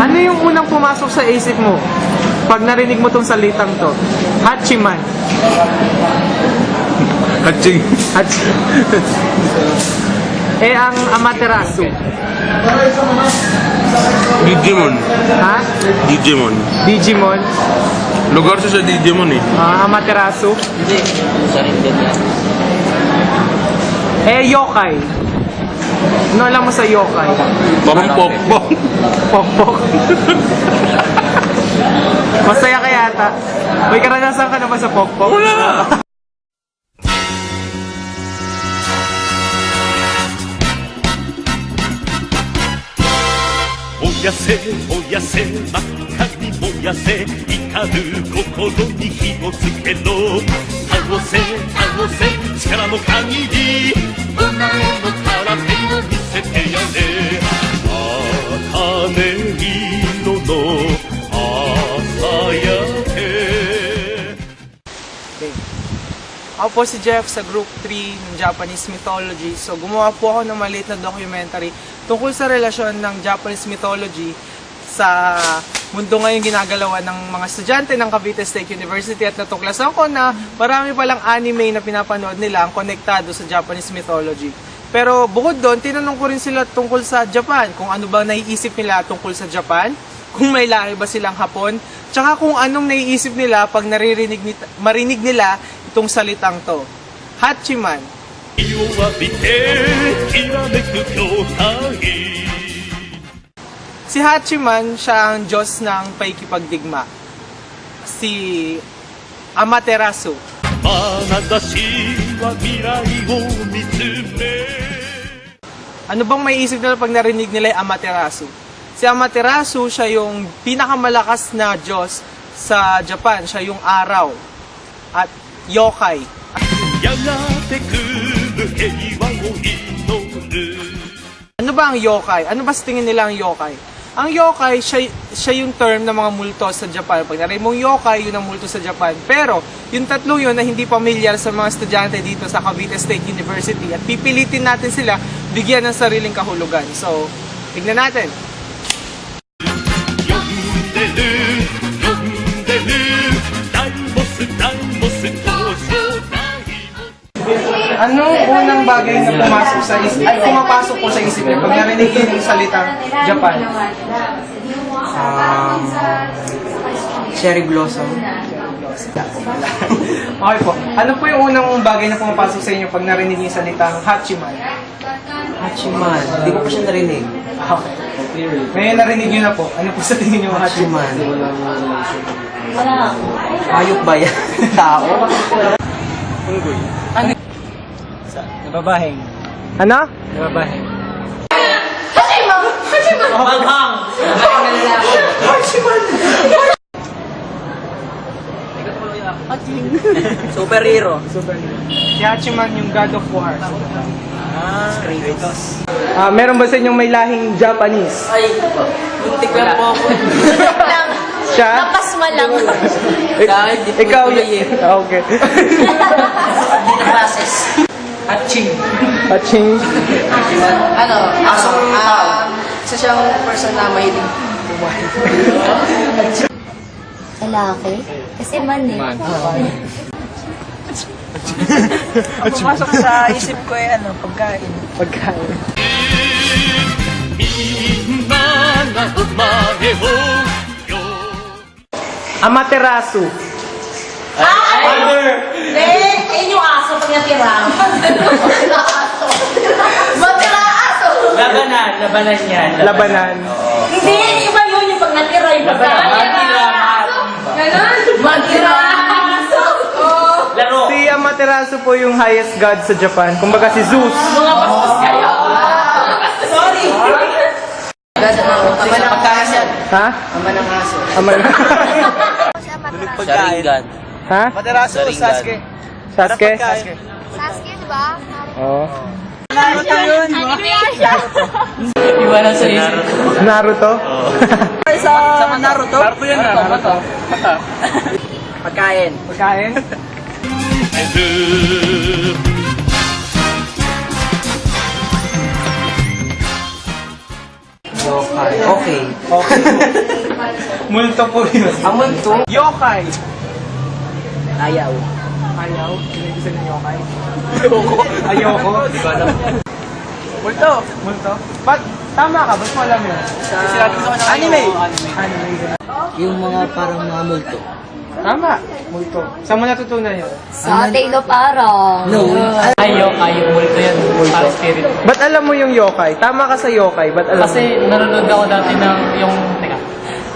Ano yung unang pumasok sa isip mo pag narinig mo tong salitang to? Hachiman. Hatching. Eh, ang Amaterasu. Digimon. Ha? Digimon. Digimon. Lugar siya sa Digimon eh. Amaterasu. Hindi. Sharingan yan. Eh, yokai. Ano alam mo sa yokai? Parang pokpok. Pokpok. Masaya ka yata. May karanasan ka naman sa pokpok? Wala.燃やせ燃やせ真っ赤に燃やせ怒る心に火をつけろ倒せ倒せ力の限りお前の空手を見せてやれ茜色の朝焼け Okay. Ako po si Jeff sa Group 3 ng Japanese Mythology. So, gumawa po ako ng maliit na documentary tungkol sa relasyon ng Japanese mythology sa mundo ngayon ginagalawan ng mga estudyante ng Cavite State University at natuklasan ko na marami palang anime na pinapanood nila ang konektado sa Japanese mythology. Pero bukod doon, tinanong ko rin sila tungkol sa Japan, kung ano ba naiisip nila tungkol sa Japan, kung may lahi ba silang Hapon, tsaka kung anong naiisip nila pag marinig nila itong salitang to. Hachiman. 火を浴びてきらめく筐体 Si Hachiman, siya ang Diyos ng paikipagdigma. Si Amaterasu. 眼差しは未来を見つめ Ano bang may isip nila pag narinig nila yung Amaterasu? Si Amaterasu, siya yung pinakamalakas na Diyos sa Japan. Siya yung araw. At yokai. やがて来る平和を祈る Ano ba ang yokai? Ano ba sa tingin nila ang yokai? Ang yokai, siya yung term ng mga multo sa Japan. Pag narinig mong yokai, yun ang multo sa Japan. Pero, yung tatlong yun na hindi pamilyar sa mga estudyante dito sa Cavite State University at pipilitin natin sila bigyan ng sariling kahulugan. So, tignan natin. 呼んでる呼んでる大ボス大ボス登場大ボス Anong unang bagay na pumasok sa isip, ay pumapasok po sa isip niyo pag narinig yung salitang Japan? Cherry blossom. Okay po. Ano po yung unang bagay na pumapasok sa inyo pag narinig yung salitang Hachiman? Hachiman. Hindi ko pa siya narinig. Okay. Ngayon narinig nyo na po. Ano po sa tingin nyo Hachiman? Ayok ba yan? Tao? Ano? Nababahing. Ano? Nababahing. Maghang! Superhero. Si Hachiman yung God of War. Kratos. Meron ba sa inyong may lahing Japanese? Ay, muntik lang po ako. Siya? Napasma lang. Dahil di po Ikaw tuloy yun. eh. Okay. Hindi na process. Haching. Haching. Ano? Asong tao. Isa siyang person na mahilig kumain. Lalaki? Kasi man eh. Ang pumasok sa isip ko ay ano, pagkain. Pagkain. みんながお前をよ Amaterasu. Ayun yung aso pag natira. Matira aso. Labanan yan. Labanan. Hindi, iba yun yung pag natira. Yung Matira. Ganon? Matira aso. Laro. Si Amaterasu po yung highest god sa Japan. Kumbaga si Zeus. Mga bastos kayo. Sorry. Ama ng pagkain. Ha? Ama ng aso. Ama na. Sharingan. Ha? Materasu, Sasuke. Sasuke? Sasuke, di ba? Oo. Naruto yun. Iba lang sa isip. Naruto? Sa Naruto? Naruto yun na. Naruto. Pagkain. Pagkain? える Wow. Yokai. Okay. Okay. Multo po yun. Multo? Yokai. Ayaw. Ayaw? Hindi ng yokai? Ayoko. Di ko alam. Multo. Multo? Ba't? Tama ka, ba't mo alam yun? Anime. Anime. Yung mga parang mga multo. Tama. Multo. Saan mo natutunan yun? Sa Taylor parang. No. Yokai, yung multo yan. Parang spirit. Ba't alam mo yung yokai? Tama ka sa yokai. Ba't alam mo? Kasi nanonood ako dati ng yung... Teka.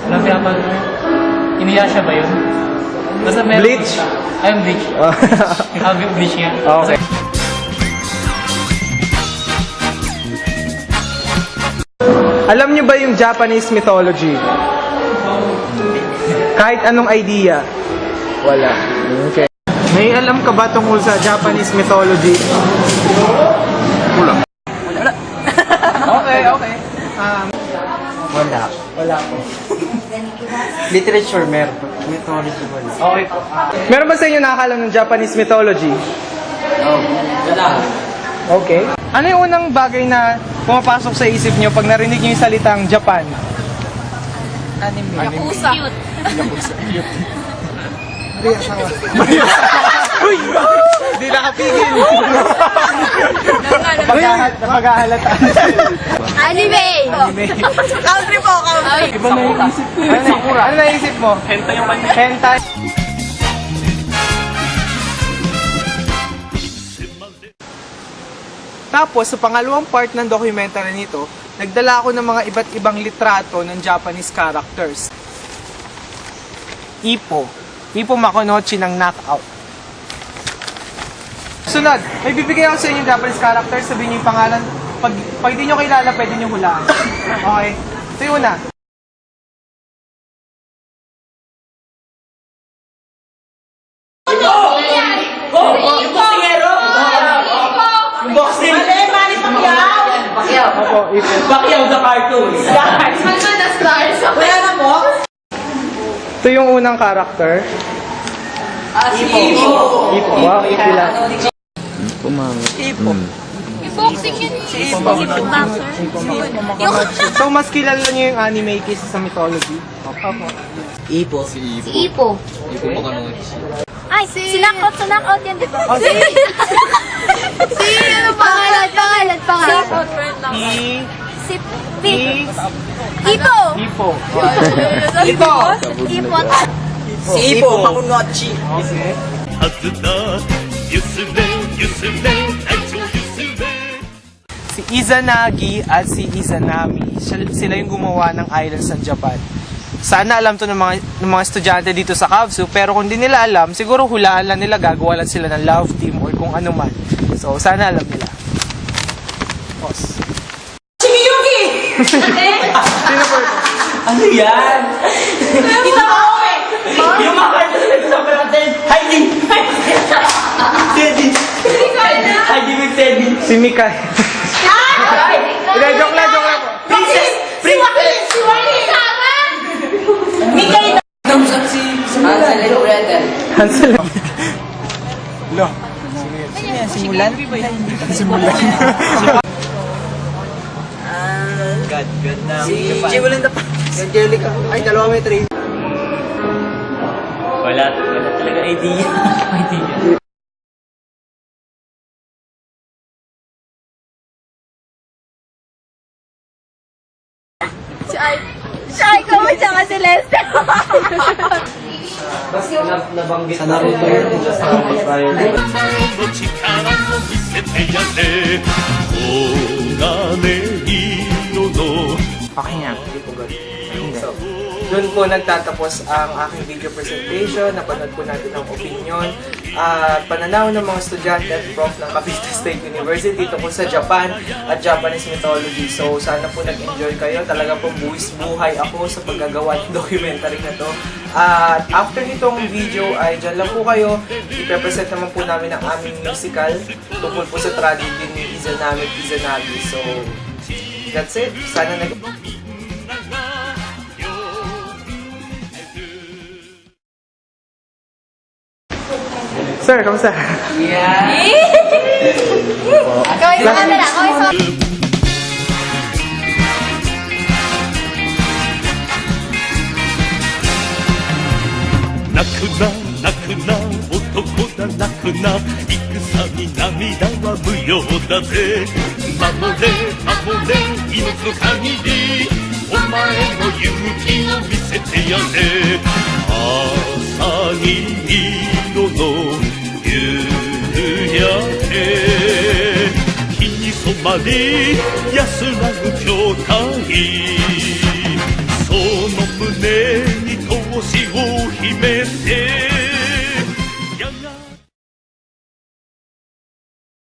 Ano pinapag... Inuyasha ba yun? Basta meron... Bleach? Ay, yung Bleach. Bleach nga. Okay. Alam niyo ba yung Japanese mythology? Kahit anong idea? Wala. Okay. May alam ka ba tungkol sa Japanese mythology? Wala. Okay, okay. Wala. Wala po. Literature meron. Mythology wala. Okay po. Meron ba sa inyo nakakalam ng Japanese mythology? Wala. Okay. Ano yung unang bagay na pumapasok sa isip niyo pag narinig niyo yung salitang Japan? Yakuza. Uy! Hindi nakapigil. Napaghahalata. Anime. Country po, country. Iba na yung isip ko. Ano naisip mo? Hentai yung kanya. Hentai. Tapos, sa pangalawang part ng documentary nito, nagdala ako ng mga iba't ibang litrato ng Japanese characters. Ippo. Ippo Makonochi ng Knockout. Sunod, may bibigyan ako sa inyo Japanese characters, sabihin niyo yung pangalan. Pag hindi nyo kilala, pwede nyo hulaan. Okay? Ito yung una. Opo, Ippo. Pacquiao the cartoons. Ito yung unang character. Ipo. Ippo. Wow, kilala. Boxing yun. Boxer. So, mas kilala niyo yung anime kaysa sa mythology? Opo. Ipo. Si Ipo. Ay, si Knockout sa Knockout yan, di ba? Si ano pangalan? Si Ipo. Ippo. Ipo. Ipo. Si Ipo. Makunochi. はずだゆすれゆすれ隊長ゆすれ Si Izanagi at si Izanami, sila yung gumawa ng islands ng Japan. Sana alam to ng mga estudyante dito sa Kavsu, pero kung di nila alam, siguro hulaan lang nila, gagawa lang sila ng love team or kung ano man. So, sana alam nila. Pause. Sino po ito? Ano yan? Kita mo ako eh! Yung mga cartoons na nagsasabi natin, Heidi! Teddy! Heidi with Teddy! Si Mikay. Hindi, joke lang po. Princess! Princess! Si Wally sama! Mikay na! Si Hansel and Gretel. Hansel. Lo. Simulan? God na. Si Jiwalin na pa. Si Angelica. Ay, dalawa may train. Wala talaga idea. Idea. Si Aiko mo siya kasi Lester. Nabanggit sa Naruto yun. の力を見せてやれ黄金色の Okay nga. So, doon po nagtatapos ang aking video presentation. Napanood po natin ang opinion at pananaw ng mga estudyante at prof ng Cavite State University tungkol sa Japan at Japanese mythology. So, sana po nag-enjoy kayo. Talaga pong buwis buhay ako sa paggagawa ng documentary na to. At after nitong video ay dyan lang po kayo. Ipe-present naman po namin ang aming musical tungkol po sa tragedy ni Izanami at Izanagi. So, that's it. Sana nag... Sir, kamusta? Kaway sa camera. Kaway sa... 泣くな男だ泣くな戦に涙は無用だぜ守れ守れ命の限りお前の勇気を見せてやれ朝に色の夕焼け日に染まり安らぐ筐体